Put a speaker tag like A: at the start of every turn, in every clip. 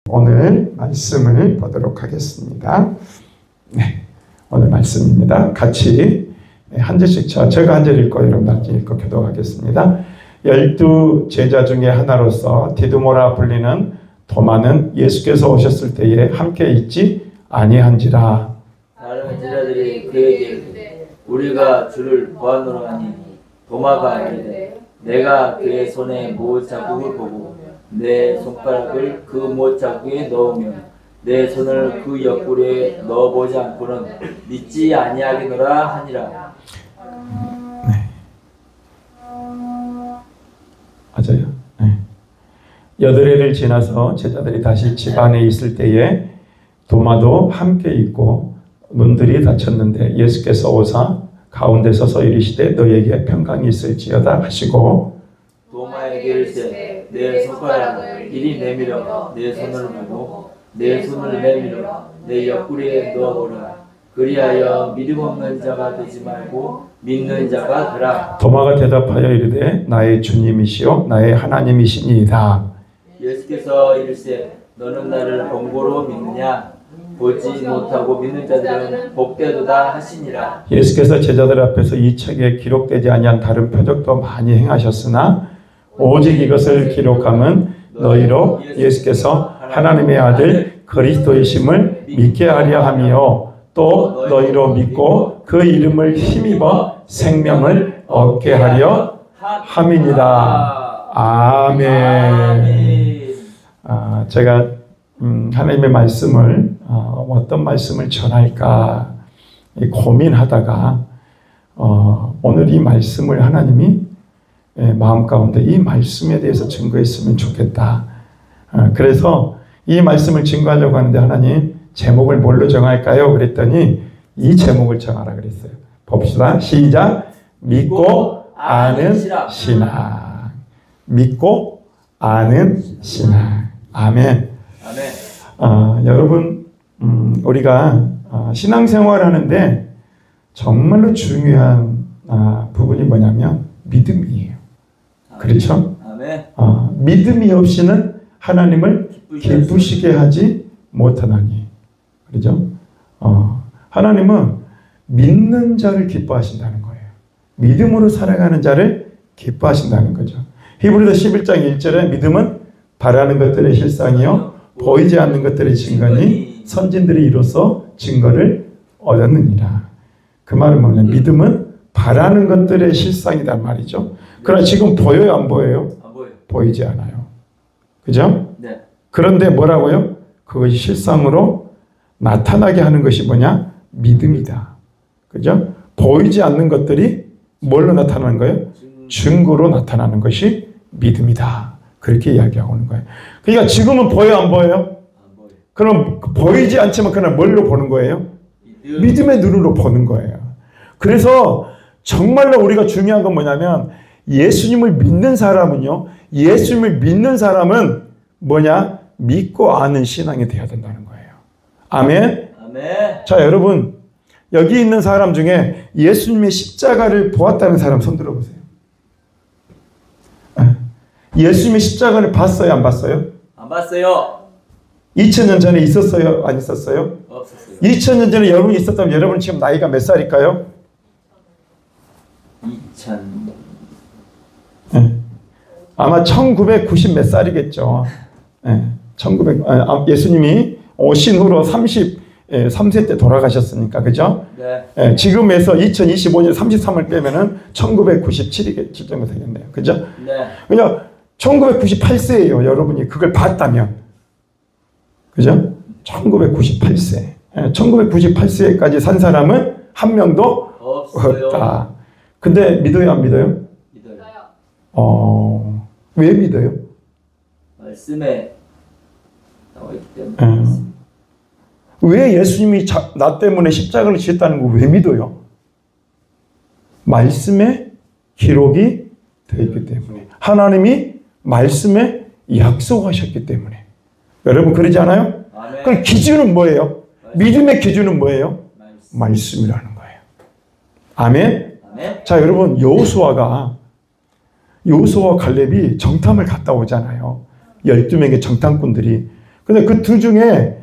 A: 오늘 말씀을 보도록 하겠습니다. 네, 오늘 말씀입니다. 같이 한 절씩 제가 한 절 읽고 여러분 한 절 읽고 교독하겠습니다. 12 제자 중에 하나로서 디두모라 불리는 도마는 예수께서 오셨을 때에 함께 있지 아니한지라.
B: 다른 제자들이 그에게 이르되 우리가 주를 보았노라 하니 도마가 이르되 내가 그의 손에 못자국을 보고 내 손가락을 그 못자국에 넣으며 내 손을 그 옆구리에 넣어보지 않고는 믿지 아니하겠노라 하니라.
A: 네. 맞아요. 네. 8해를 지나서 제자들이 다시 집 안에 있을 때에 도마도 함께 있고 문들이 닫혔는데 예수께서 오사 가운데 서서 이르시되 너에게 평강이 있을지어다 하시고
B: 도마에게 이르시되 내 손가락을 이리 내밀어 내 손을 보고 내 손을 내밀어 내 옆구리에 넣어보라. 그리하여 믿음 없는 자가 되지 말고 믿는 자가 되라.
A: 도마가 대답하여 이르되 나의 주님이시요 나의 하나님이시니이다.
B: 예수께서 이르시되 너는 나를 본고로 믿느냐? 보지 못하고 믿는 자들은 복되도다 하시니라.
A: 예수께서 제자들 앞에서 이 책에 기록되지 아니한 다른 표적도 많이 행하셨으나 오직 이것을 기록함은 너희로 예수께서 하나님의 아들 그리스도이심을 믿게 하려 함이요 또 너희로 믿고 그 이름을 힘입어 생명을 얻게 하려 함이니라. 아멘. 제가 하나님의 말씀을 어떤 말씀을 전할까 고민하다가 오늘 이 말씀을 하나님이 마음 가운데 이 말씀에 대해서 증거했으면 좋겠다. 그래서 이 말씀을 증거하려고 하는데 하나님 제목을 뭘로 정할까요? 그랬더니 이 제목을 정하라 그랬어요. 봅시다. 시작. 믿고 아는 신앙. 믿고 아는 신앙. 아멘.
B: 아멘.
A: 여러분 우리가 신앙생활 하는데 정말로 중요한 부분이 뭐냐면 믿음이에요. 그렇죠?
B: 아멘.
A: 믿음이 없이는 하나님을 기쁘시게 하지 못하나니. 그렇죠? 하나님은 믿는 자를 기뻐하신다는 거예요. 믿음으로 살아가는 자를 기뻐하신다는 거죠. 히브리서 11장 1절에 믿음은 바라는 것들의 실상이요 보이지 않는 것들의 증거니 선진들이 이로써 증거를 얻었느니라. 그 말은 뭐냐? 믿음은 바라는 것들의 실상이란 말이죠. 그러나 지금 보여요, 안 보여요?
B: 안 보여요.
A: 보이지 않아요. 그죠?
B: 네.
A: 그런데 뭐라고요? 그것이 실상으로 나타나게 하는 것이 뭐냐? 믿음이다. 그죠? 보이지 않는 것들이 뭘로 나타나는 거예요? 증거로 나타나는 것이 믿음이다. 그렇게 이야기하고 있는 거예요. 그러니까 지금은 보여요, 안 보여요?
B: 안 보여요.
A: 그럼 보이지 않지만 그냥 뭘로 보는 거예요? 믿음의 눈으로 보는 거예요. 그래서 정말로 우리가 중요한 건 뭐냐면 예수님을 믿는 사람은요. 예수님을 믿는 사람은 뭐냐? 믿고 아는 신앙이 돼야 된다는 거예요. 아멘?
B: 아멘.
A: 자, 여러분 여기 있는 사람 중에 예수님의 십자가를 보았다는 사람 손 들어보세요. 예수님의 십자가를 봤어요, 안 봤어요?
B: 안 봤어요.
A: 2000년 전에 있었어요, 안 있었어요?
B: 없었어요.
A: 2000년 전에 여러분이 있었다면 여러분 지금 나이가 몇 살일까요?
B: 2000.
A: 아마 1990 몇 살이겠죠. 예수님이 오신 후로 33세 때 돌아가셨으니까, 그죠?
B: 네.
A: 지금에서 2025년 33을 빼면은 1997 정도 되겠네요. 그죠?
B: 네.
A: 그냥 1998세예요. 여러분이 그걸 봤다면. 그죠? 1998세. 1998세까지 산 사람은 한 명도
B: 없어요.
A: 없다. 근데 믿어요, 안 믿어요?
B: 믿어요.
A: 왜 믿어요?
B: 말씀에 나와 있기 때문에.
A: 왜 예수님이 나 때문에 십자가를 지었다는 거 왜 믿어요? 말씀에 기록이 되어 있기 때문에. 하나님이 말씀에 약속하셨기 때문에. 여러분 그러지 않아요?
B: 아멘.
A: 그럼 기준은 뭐예요? 믿음의 기준은 뭐예요? 말씀이라는 거예요. 아멘?
B: 아멘.
A: 자, 여러분 여호수아와 갈렙이 정탐을 갔다 오잖아요. 12명의 정탐꾼들이. 근데 그 두 중에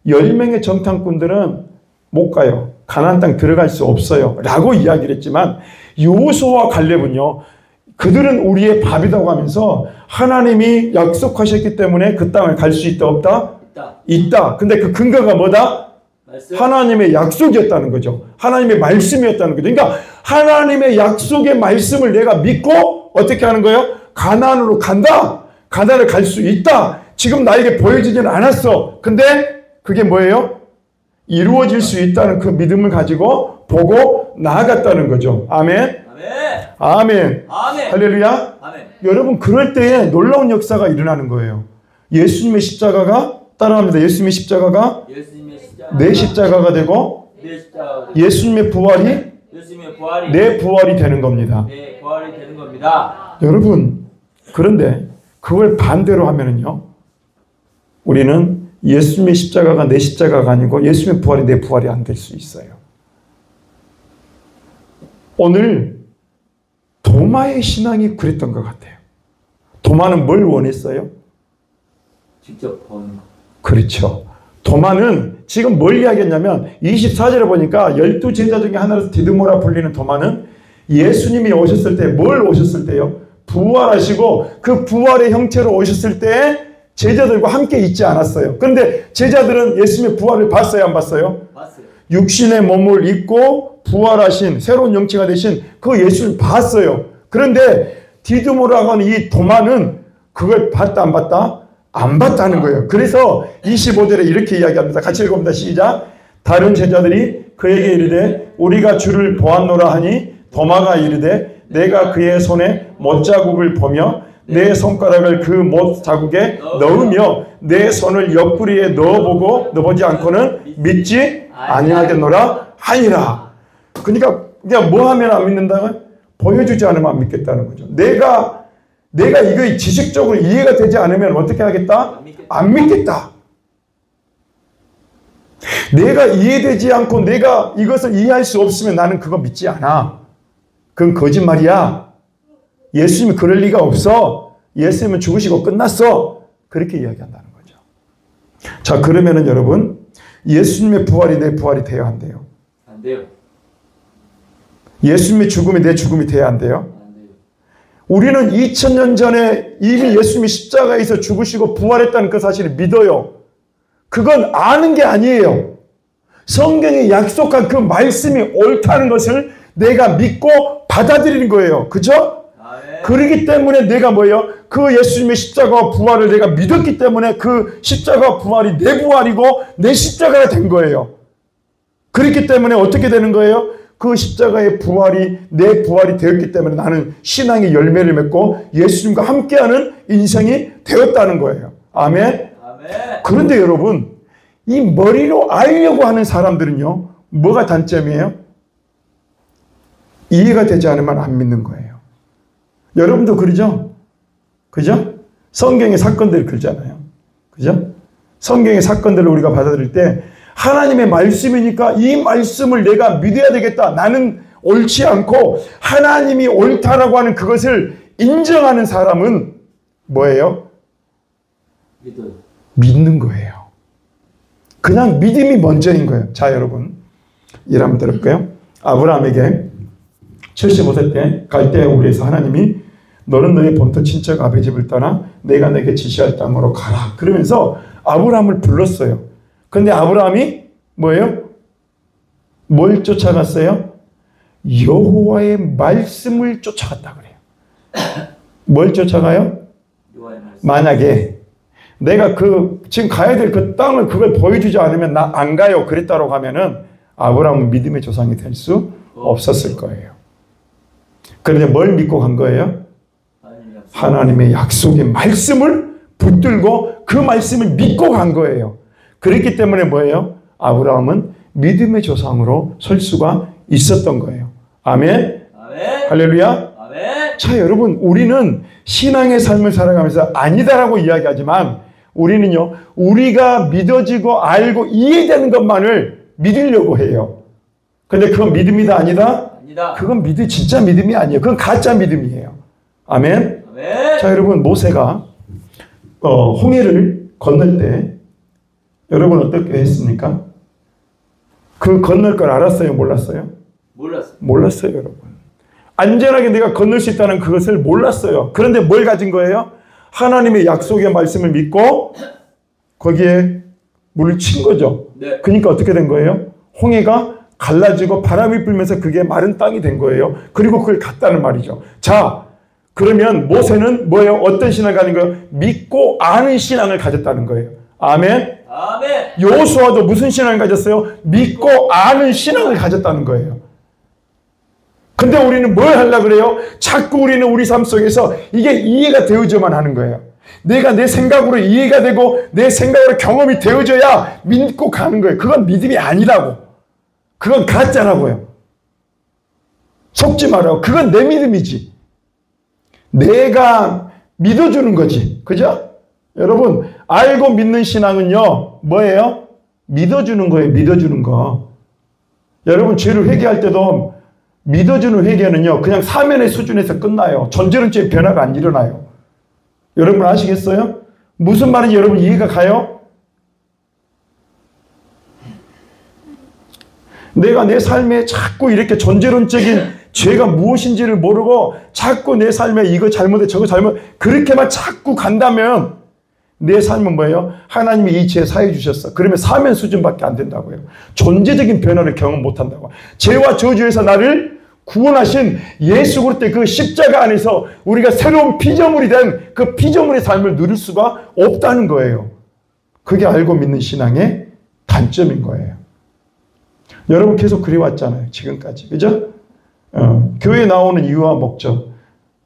A: 10명의 정탐꾼들은 못 가요. 가나안 땅 들어갈 수 없어요. 라고 이야기를 했지만 여호수아와 갈렙은요. 그들은 우리의 밥이라고 하면서 하나님이 약속하셨기 때문에 그 땅을 갈 수 있다 없다? 있다. 근데 그 근거가 뭐다?
B: 말씀.
A: 하나님의 약속이었다는 거죠. 하나님의 말씀이었다는 거죠. 그러니까 하나님의 약속의 말씀을 내가 믿고 어떻게 하는 거예요? 가나안으로 간다. 가나안을 갈 수 있다. 지금 나에게 보여지지는 않았어. 근데 그게 뭐예요? 이루어질 수 있다는 그 믿음을 가지고 보고 나아갔다는 거죠. 아멘.
B: 아멘.
A: 아멘.
B: 아멘.
A: 할렐루야.
B: 아멘.
A: 여러분 그럴 때에 놀라운 역사가 일어나는 거예요. 예수님의 십자가가 따라합니다. 예수님의 십자가가
B: 예수님의 십자가.
A: 내 십자가가 되고
B: 내 십자가.
A: 예수님의 부활이
B: 예수님의 부활이
A: 내 부활이 되는 겁니다.
B: 내 부활이 되는 겁니다.
A: 여러분 그런데 그걸 반대로 하면은요. 우리는 예수님의 십자가가 내 십자가가 아니고 예수님의 부활이 내 부활이 안 될 수 있어요. 오늘 도마의 신앙이 그랬던 것 같아요. 도마는 뭘 원했어요?
B: 직접 본 거.
A: 그렇죠. 도마는 지금 뭘 이야기했냐면 24절에 보니까 12제자 중에 하나로 디드모라 불리는 도마는 예수님이 오셨을 때 뭘 오셨을 때요? 부활하시고 그 부활의 형태로 오셨을 때 제자들과 함께 있지 않았어요. 그런데 제자들은 예수님의 부활을 봤어요? 안 봤어요?
B: 봤어요.
A: 육신의 몸을 입고 부활하신 새로운 영체가 되신 그 예수를 봤어요. 그런데 디드모라고 하는 이 도마는 그걸 봤다 안 봤다? 안 봤다는 거예요. 그래서 25절에 이렇게 이야기합니다. 같이 읽어봅니다. 시작. 다른 제자들이 그에게 이르되 우리가 주를 보았노라 하니 도마가 이르되 내가 그의 손에 못자국을 보며 내 손가락을 그 못자국에 넣으며 내 손을 옆구리에 넣어보지 않고는 믿지 아니하겠노라 하니라. 그러니까 그냥 뭐 하면 안 믿는다고요? 보여주지 않으면 안 믿겠다는 거죠. 내가 이거 지식적으로 이해가 되지 않으면 어떻게 하겠다? 안 믿겠다. 내가 이해되지 않고 내가 이것을 이해할 수 없으면 나는 그거 믿지 않아. 그건 거짓말이야. 예수님이 그럴 리가 없어. 예수님은 죽으시고 끝났어. 그렇게 이야기한다는 거죠. 자, 그러면은 여러분 예수님의 부활이 내 부활이 돼야 한대요.
B: 안 돼요.
A: 예수님의 죽음이 내 죽음이 돼야 한대요.
B: 안 돼요.
A: 우리는 2000년 전에 이미 예수님이 십자가에서 죽으시고 부활했다는 그 사실을 믿어요. 그건 아는 게 아니에요. 성경이 약속한 그 말씀이 옳다는 것을 내가 믿고 받아들이는 거예요. 그죠?
B: 아멘.
A: 그러기 때문에 내가 뭐예요? 그 예수님의 십자가와 부활을 내가 믿었기 때문에 그 십자가와 부활이 내 부활이고 내 십자가가 된 거예요. 그렇기 때문에 어떻게 되는 거예요? 그 십자가의 부활이 내 부활이 되었기 때문에 나는 신앙의 열매를 맺고 예수님과 함께하는 인생이 되었다는 거예요. 아멘.
B: 아멘.
A: 그런데 여러분 이 머리로 알려고 하는 사람들은요. 뭐가 단점이에요? 이해가 되지 않으면 안 믿는 거예요. 여러분도 그러죠? 그죠? 성경의 사건들을 그러잖아요. 그죠? 성경의 사건들을 우리가 받아들일 때 하나님의 말씀이니까 이 말씀을 내가 믿어야 되겠다. 나는 옳지 않고 하나님이 옳다라고 하는 그것을 인정하는 사람은 뭐예요?
B: 믿어요.
A: 믿는 거예요. 그냥 믿음이 먼저인 거예요. 자, 여러분. 일 한번 들을까요? 아브라함에게 75세 때 갈대아우르에서 하나님이 너는 너의 본토 친척 아버지 집을 떠나 내가 내게 지시할 땅으로 가라. 그러면서 아브라함을 불렀어요. 근데 아브라함이 뭐예요? 뭘 쫓아갔어요? 여호와의 말씀을 쫓아갔다 그래요. 뭘 쫓아가요?
B: 여호와의 말씀.
A: 만약에 내가 지금 가야 될 그 땅을 그걸 보여주지 않으면 나 안 가요. 그랬다고 하면은 아브라함은 믿음의 조상이 될 수 없었을 거예요. 그런데 뭘 믿고 간 거예요? 하나님의 약속의 말씀을 붙들고 그 말씀을 믿고 간 거예요. 그렇기 때문에 뭐예요? 아브라함은 믿음의 조상으로 설 수가 있었던 거예요. 아멘.
B: 아멘.
A: 할렐루야.
B: 아멘.
A: 자, 여러분, 우리는 신앙의 삶을 살아가면서 아니다라고 이야기하지만 우리는요, 우리가 믿어지고 알고 이해되는 것만을 믿으려고 해요. 근데 그건 믿음이다 아니다?
B: 아니다.
A: 그건 진짜 믿음이 아니에요. 그건 가짜 믿음이에요. 아멘.
B: 아멘.
A: 자, 여러분, 모세가 홍해를 건널 때 여러분 어떻게 했습니까? 그 건널 걸 알았어요? 몰랐어요?
B: 몰랐어요.
A: 몰랐어요, 여러분. 안전하게 내가 건널 수 있다는 그것을 몰랐어요. 그런데 뭘 가진 거예요? 하나님의 약속의 말씀을 믿고 거기에 물을 친 거죠.
B: 네.
A: 그러니까 어떻게 된 거예요? 홍해가 갈라지고 바람이 불면서 그게 마른 땅이 된 거예요. 그리고 그걸 갔다는 말이죠. 자, 그러면 모세는 뭐예요? 어떤 신앙을 가진 거예요? 믿고 아는 신앙을 가졌다는 거예요. 아멘.
B: 아멘.
A: 여호수아도 무슨 신앙을 가졌어요? 믿고 아는 신앙을 가졌다는 거예요. 근데 우리는 뭘 하려고 그래요? 자꾸 우리는 우리 삶 속에서 이게 이해가 되어져만 하는 거예요. 내가 내 생각으로 이해가 되고 내 생각으로 경험이 되어져야 믿고 가는 거예요. 그건 믿음이 아니라고. 그건 가짜라고요. 속지 말라고. 그건 내 믿음이지. 내가 믿어주는 거지. 그죠? 여러분, 알고 믿는 신앙은요, 뭐예요? 믿어주는 거예요. 믿어주는 거. 여러분, 죄를 회개할 때도 믿어주는 회개는요, 그냥 사면의 수준에서 끝나요. 존재론적인 변화가 안 일어나요. 여러분 아시겠어요? 무슨 말인지 여러분 이해가 가요? 내가 내 삶에 자꾸 이렇게 존재론적인 죄가 무엇인지를 모르고 자꾸 내 삶에 이거 잘못해 저거 잘못 그렇게만 자꾸 간다면 내 삶은 뭐예요? 하나님이 이 죄 사해 주셨어. 그러면 사면 수준밖에 안 된다고요. 존재적인 변화를 경험 못 한다고. 죄와 저주에서 나를 구원하신 예수 그리스도의 그 십자가 안에서 우리가 새로운 피조물이 된 그 피조물의 삶을 누릴 수가 없다는 거예요. 그게 알고 믿는 신앙의 단점인 거예요. 여러분 계속 그래왔잖아요. 지금까지. 그죠? 교회에 나오는 이유와 목적,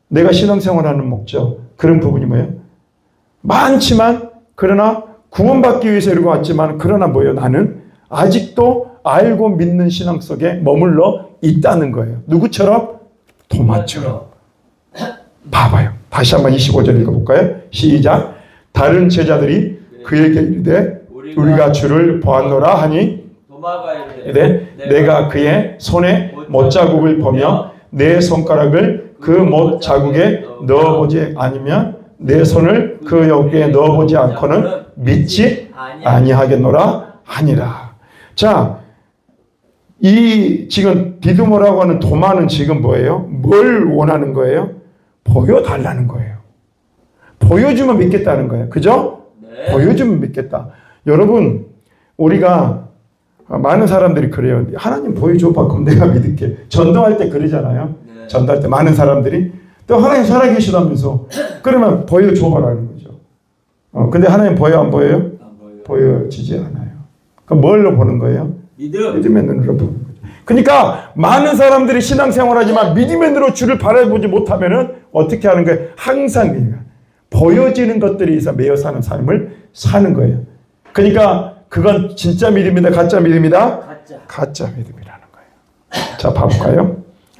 A: 내가 신앙생활하는 목적, 그런 부분이 뭐예요? 많지만 그러나 구원받기 위해서 이러고 왔지만 그러나 뭐예요? 나는 아직도 알고 믿는 신앙 속에 머물러 있다는 거예요. 누구처럼? 도마처럼. 봐봐요. 다시 한번 25절 읽어볼까요? 시작. 다른 제자들이 그에게 이르되 우리가 주를 보았노라 하니
B: 도마가 이르되
A: 내가 그의 손에 못자국을 보며 내 손가락을 그 못자국에 넣어보지 아니면 내 손을 그 여기에 넣어보지 않고는 믿지 아니하겠노라 하니라. 자, 이 지금 디두모라고 하는 도마는 지금 뭐예요? 뭘 원하는 거예요? 보여달라는 거예요. 보여주면 믿겠다는 거예요. 그죠?
B: 네.
A: 보여주면 믿겠다. 여러분, 우리가 많은 사람들이 그래요. 하나님 보여줘봐. 그럼 내가 믿을게. 전도할 때 그러잖아요.
B: 네.
A: 전도할 때 많은 사람들이 또 하나님 살아계시다면서 그러면 보여줘봐라는 거죠. 근데 하나님 보여 안 보여요?
B: 안 보여요.
A: 보여지지 않아요. 그럼 뭘로 보는 거예요? 믿음의 눈으로 보는 거죠. 그러니까 많은 사람들이 신앙생활하지만 믿음의 눈으로 주를 바라보지 못하면은 어떻게 하는 거예요? 항상 보여지는 것들이 있어 매여 사는 삶을 사는 거예요. 그러니까 그건 진짜 믿음이다, 가짜 믿음이다? 가짜 믿음이라는 거예요. 자, 봐볼까요?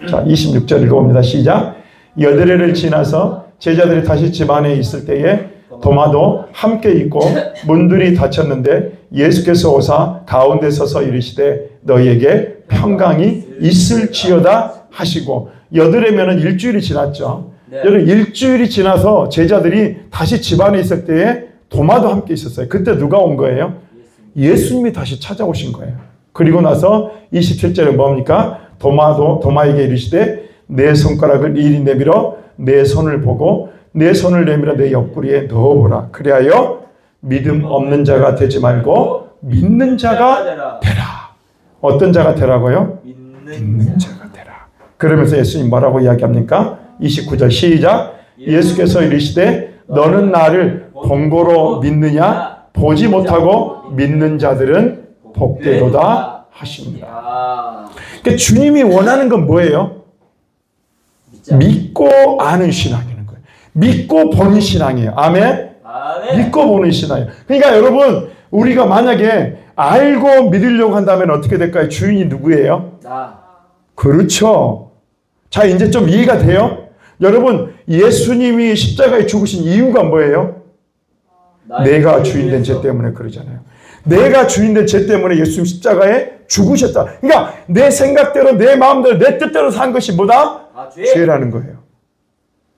A: 자, 26절 읽어봅니다. 시작. 여드레를 지나서 제자들이 다시 집 안에 있을 때에 도마도 함께 있고 문들이 닫혔는데 예수께서 오사 가운데 서서 이르시되 너희에게 평강이 있을지어다 하시고, 여드레면은 일주일이 지났죠.
B: 네.
A: 여러분, 일주일이 지나서 제자들이 다시 집 안에 있을 때에 도마도 함께 있었어요. 그때 누가 온 거예요? 예수님이 다시 찾아오신 거예요. 그리고 나서 27절에 뭡니까? 도마에게 이르시되 내 손가락을 이리 내밀어 내 손을 보고 내 손을 내밀어 내 옆구리에 넣어보라. 그리하여 믿음 없는 자가 되지 말고 믿는 자가 되라. 어떤 자가 되라고요? 믿는 자가 되라. 그러면서 예수님 뭐라고 이야기합니까? 29절 시작. 예수께서 이르시되 너는 나를 본고로 믿느냐? 보지 못하고 믿는 자들은 복되도다 하십니다. 그러니까 주님이 원하는 건 뭐예요? 믿고 아는 신앙이라는 거예요. 믿고 보는 신앙이에요. 아멘? 믿고 보는 신앙이에요. 그러니까 여러분, 우리가 만약에 알고 믿으려고 한다면 어떻게 될까요? 주인이 누구예요? 그렇죠. 자, 이제 좀 이해가 돼요? 여러분, 예수님이 십자가에 죽으신 이유가 뭐예요? 내가 주인된 죄 때문에 그러잖아요. 내가 주인된 죄 때문에 예수님 십자가에 죽으셨다. 그러니까 내 생각대로 내 마음대로 내 뜻대로 산 것이 뭐다? 죄라는 거예요.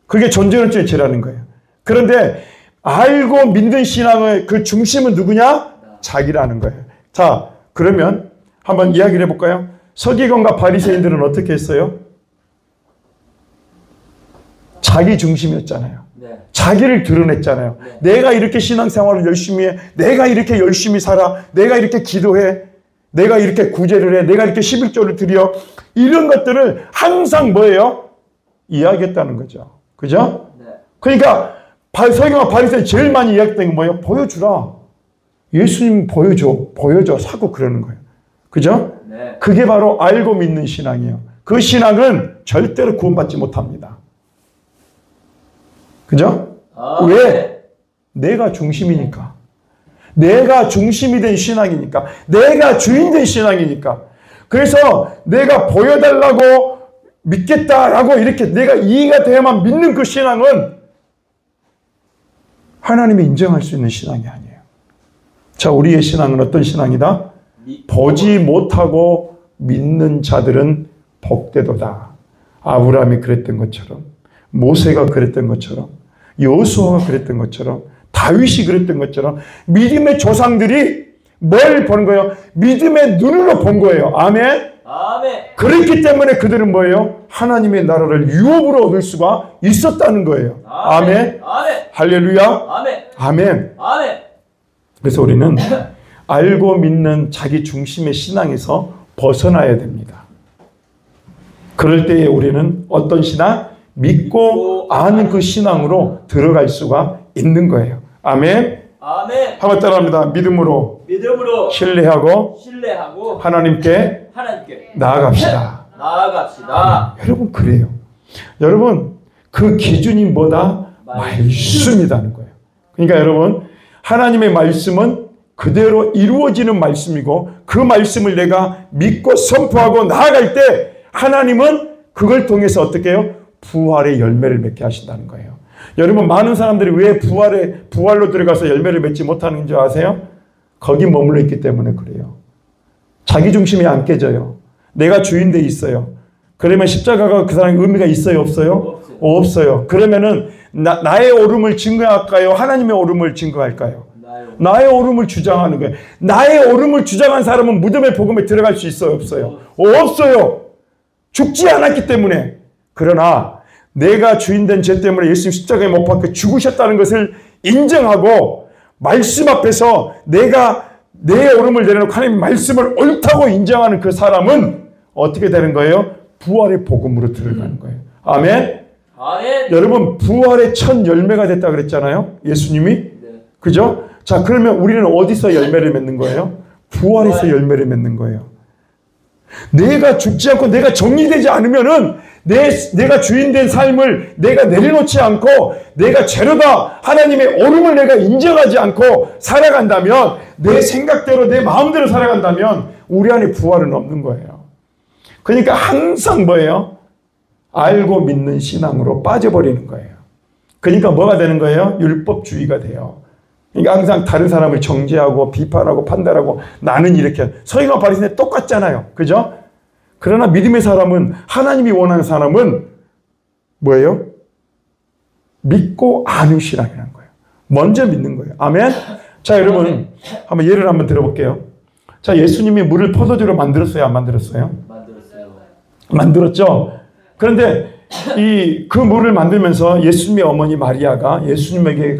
A: 그게 존재론적인 죄라는 거예요. 그런데 알고 믿는 신앙의 그 중심은 누구냐? 자기라는 거예요. 자, 그러면 한번 이야기를 해볼까요? 서기관과 바리새인들은 어떻게 했어요? 자기 중심이었잖아요.
B: 네.
A: 자기를 드러냈잖아요.
B: 네.
A: 내가 이렇게 신앙생활을 열심히 해. 내가 이렇게 열심히 살아. 내가 이렇게 기도해. 내가 이렇게 구제를 해. 내가 이렇게 11조를 드려. 이런 것들을 항상 뭐예요? 이야기했다는 거죠. 그죠?
B: 네.
A: 그러니까 서기관과 바리새인이 제일 많이 이야기했던 게 뭐예요? 보여주라. 예수님 보여줘. 사고 그러는 거예요. 그죠?
B: 네.
A: 그게 바로 알고 믿는 신앙이에요. 그 신앙은 절대로 구원받지 못합니다. 그죠? 왜? 내가 중심이니까. 내가 중심이 된 신앙이니까. 내가 주인 된 신앙이니까. 그래서 내가 보여달라고 믿겠다라고 이렇게 내가 이해가 돼야만 믿는 그 신앙은 하나님이 인정할 수 있는 신앙이 아니에요. 자, 우리의 신앙은 어떤 신앙이다? 보지 못하고 믿는 자들은 복되도다. 아브라함이 그랬던 것처럼, 모세가 그랬던 것처럼, 여호수아가 그랬던 것처럼, 다윗이 그랬던 것처럼 믿음의 조상들이 뭘 보는 거예요? 믿음의 눈으로 본 거예요. 아멘.
B: 아멘.
A: 그렇기 때문에 그들은 뭐예요? 하나님의 나라를 유업으로 얻을 수가 있었다는 거예요. 아멘.
B: 아멘.
A: 할렐루야.
B: 아멘.
A: 아멘.
B: 아멘.
A: 그래서 우리는 알고 믿는 자기 중심의 신앙에서 벗어나야 됩니다. 그럴 때에 우리는 어떤 신앙? 믿고 아는 그 신앙으로 들어갈 수가 있는 거예요. 아멘.
B: 아멘.
A: 한번 따라합니다. 믿음으로 신뢰하고 하나님께 나아갑시다.
B: 나아갑시다.
A: 여러분 그래요. 여러분 그 기준이 뭐다? 말씀이라는 거예요. 그러니까 여러분 하나님의 말씀은 그대로 이루어지는 말씀이고 그 말씀을 내가 믿고 선포하고 나아갈 때 하나님은 그걸 통해서 어떻게 해요? 부활의 열매를 맺게 하신다는 거예요. 여러분 많은 사람들이 왜 부활로 들어가서 열매를 맺지 못하는 줄 아세요? 거기 머물러 있기 때문에 그래요. 자기 중심이 안 깨져요. 내가 주인돼 있어요. 그러면 십자가가 그 사람의 의미가 있어요? 없어요? 없어요. 그러면은 나의 오름을 증거할까요? 하나님의 오름을 증거할까요? 나의 오름을 주장하는 거예요. 나의 오름을 주장한 사람은 무덤의 복음에 들어갈 수 있어요? 없어요? 없어요. 죽지 않았기 때문에. 그러나 내가 주인된 죄 때문에 예수님 십자가에 못 박혀 죽으셨다는 것을 인정하고 말씀 앞에서 내가 내 오름을 내려놓고 하나님의 말씀을 옳다고 인정하는 그 사람은 어떻게 되는 거예요? 부활의 복음으로 들어가는 거예요. 아멘.
B: 아멘.
A: 여러분 부활의 첫 열매가 됐다 그랬잖아요. 예수님이.
B: 네.
A: 그죠? 자, 그러면 우리는 어디서 열매를 맺는 거예요? 부활에서 열매를 맺는 거예요. 내가 죽지 않고 내가 정리되지 않으면은 내가 주인된 삶을 내가 내려놓지 않고 내가 죄로다 하나님의 오름을 내가 인정하지 않고 살아간다면 내 생각대로 내 마음대로 살아간다면 우리 안에 부활은 없는 거예요. 그러니까 항상 뭐예요? 알고 믿는 신앙으로 빠져버리는 거예요. 그러니까 뭐가 되는 거예요? 율법주의가 돼요. 그러니까 항상 다른 사람을 정죄하고 비판하고 판단하고 나는 이렇게 서기관 바리새인 똑같잖아요. 그죠? 그러나 믿음의 사람은 하나님이 원하는 사람은 뭐예요? 믿고 아는 신앙이라는 거예요. 먼저 믿는 거예요. 아멘? 자, 여러분 한번 예를 한번 들어볼게요. 자, 예수님이 물을 포도주로 만들었어요? 안 만들었어요? 만들었죠? 그런데 그 물을 만들면서 예수님의 어머니 마리아가 예수님에게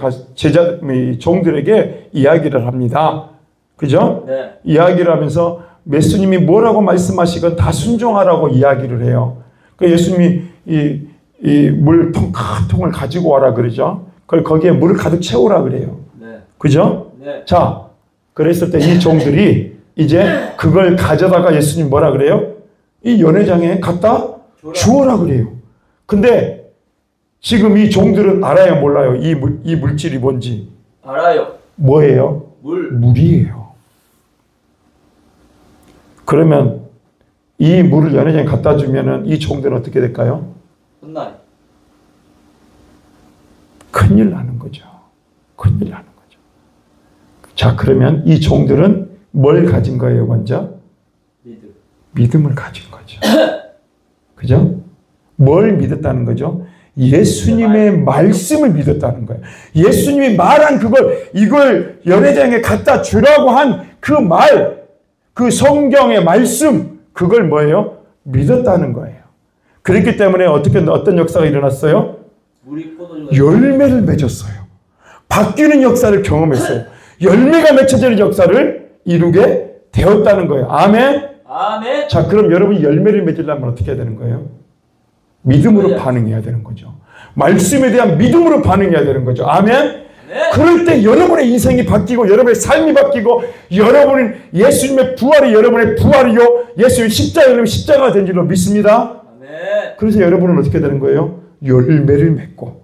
A: 종들에게 이야기를 합니다. 그죠?
B: 네.
A: 이야기를 하면서 예수님이 뭐라고 말씀하시건 다 순종하라고 이야기를 해요. 그 예수님이 이 물통 큰 통을 가지고 와라 그러죠. 그걸 거기에 물을 가득 채우라 그래요.
B: 네.
A: 그죠?
B: 네.
A: 자, 그랬을 때 이 종들이 이제 그걸 가져다가 예수님 뭐라 그래요? 이 연회장에 갖다 주어라 그래요. 근데 지금 이 종들은 알아요, 몰라요? 이 물질이 뭔지.
B: 알아요.
A: 뭐예요? 물이에요. 그러면 이 물을 연회장에 갖다 주면은 이 종들은 어떻게 될까요?
B: 혼나요.
A: 큰일 나는 거죠. 큰일 나는 거죠. 자, 그러면 이 종들은 뭘 가진 거예요, 먼저? 믿음을 가진 거죠. 그죠? 뭘 믿었다는 거죠? 예수님의 말씀을 믿었다는 거예요. 예수님이 말한 이걸 연회장에 갖다 주라고 한 그 말, 그 성경의 말씀, 그걸 뭐예요? 믿었다는 거예요. 그렇기 때문에 어떤 역사가 일어났어요? 열매를 맺었어요. 바뀌는 역사를 경험했어요. 열매가 맺혀지는 역사를 이루게 되었다는 거예요. 아멘?
B: 아멘.
A: 자, 그럼 여러분이 열매를 맺으려면 어떻게 해야 되는 거예요? 믿음으로 반응해야 되는 거죠. 말씀에 대한 믿음으로 반응해야 되는 거죠. 아멘? 네. 그럴 때 여러분의 인생이 바뀌고 여러분의 삶이 바뀌고 여러분은 예수님의 부활이 여러분의 부활이요 예수님의 십자가 여러분의 십자가가 된 줄로 믿습니다. 네. 그래서 여러분은 어떻게 되는 거예요? 열매를 맺고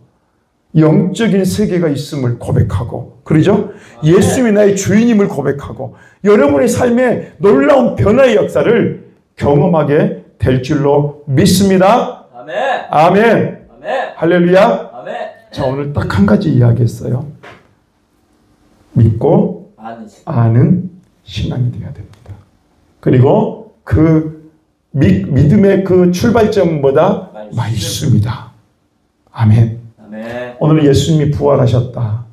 A: 영적인 세계가 있음을 고백하고 그러죠? 예수님이 나의 주인임을 고백하고 여러분의 삶에 놀라운 변화의 역사를 경험하게 될 줄로 믿습니다. 아멘. 아멘. 아멘. 할렐루야. 아멘. 자, 오늘 딱 한 가지 이야기했어요. 믿고 아는 신앙이 되어야 됩니다. 그리고 그 믿음의 그 출발점보다 말씀이다. 아멘. 아멘. 오늘 예수님이 부활하셨다.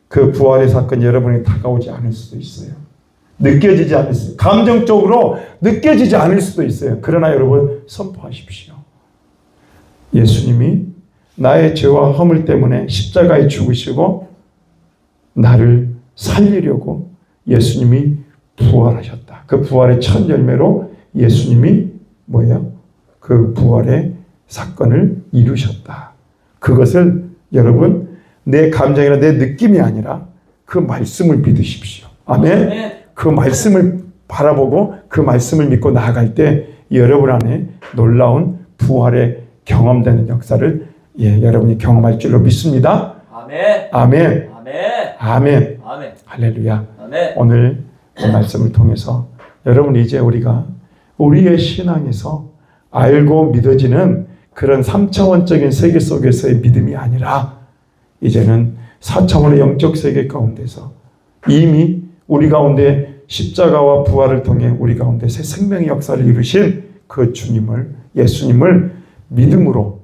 A: 그 부활의 사건이 여러분에게 다가오지 않을 수도 있어요. 느껴지지 않을 수, 감정적으로 느껴지지 않을 수도 있어요. 그러나 여러분 선포하십시오. 예수님이 나의 죄와 허물 때문에 십자가에 죽으시고 나를 살리려고 예수님이 부활하셨다. 그 부활의 첫 열매로 예수님이 뭐예요? 그 부활의 사건을 이루셨다. 그것을 여러분 내 감정이나 내 느낌이 아니라 그 말씀을 믿으십시오. 아멘. 그 말씀을 바라보고 그 말씀을 믿고 나아갈 때 여러분 안에 놀라운 부활의 경험되는 역사를 여러분이 경험할 줄로 믿습니다. 아멘. 아멘. 아멘. 아멘. 아멘. 할렐루야. 아멘. 오늘 이 말씀을 통해서 여러분 이제 우리가 우리의 신앙에서 알고 믿어지는 그런 3차원적인 세계 속에서의 믿음이 아니라 이제는 4차원의 영적 세계 가운데서 이미 우리 가운데 십자가와 부활을 통해 우리 가운데 새 생명의 역사를 이루신 그 주님을 예수님을 믿음으로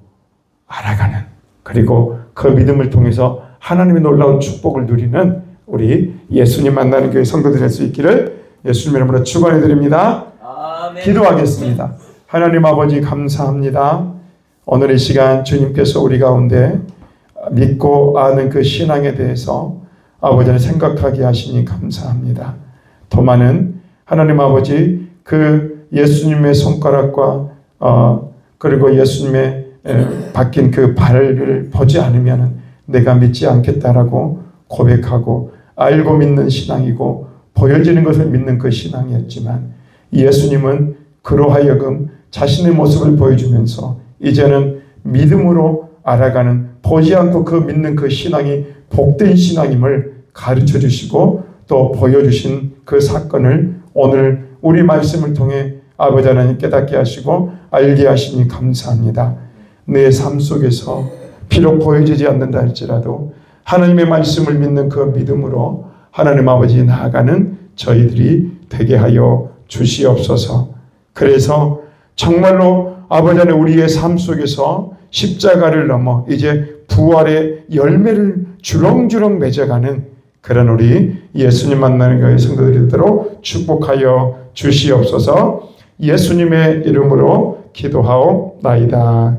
A: 알아가는 그리고 그 믿음을 통해서 하나님의 놀라운 축복을 누리는 우리 예수님 만나는 교회 성도들 될 수 있기를 예수님 이름으로 축원해 드립니다. 아멘. 기도하겠습니다. 하나님 아버지 감사합니다. 오늘 이 시간 주님께서 우리 가운데 믿고 아는 그 신앙에 대해서 아버지를 생각하게 하시니 감사합니다. 더 많은 하나님 아버지 그 예수님의 손가락과 그리고 예수님의 바뀐 그 발을 보지 않으면 내가 믿지 않겠다라고 고백하고 알고 믿는 신앙이고 보여지는 것을 믿는 그 신앙이었지만 예수님은 그로 하여금 자신의 모습을 보여주면서 이제는 믿음으로 알아가는 보지 않고 그 믿는 그 신앙이 복된 신앙임을 가르쳐 주시고 또 보여주신 그 사건을 오늘 우리 말씀을 통해 아버지 하나님 깨닫게 하시고 알게 하시니 감사합니다. 내 삶 속에서 비록 보여지지 않는다 할지라도 하나님의 말씀을 믿는 그 믿음으로 하나님 아버지 나아가는 저희들이 되게 하여 주시옵소서. 그래서 정말로 아버지 하나님 우리의 삶 속에서 십자가를 넘어 이제 부활의 열매를 주렁주렁 맺어가는 그런 우리 예수님 만나는 교회 성도들이 되도록 축복하여 주시옵소서. 예수님의 이름으로 기도하옵나이다.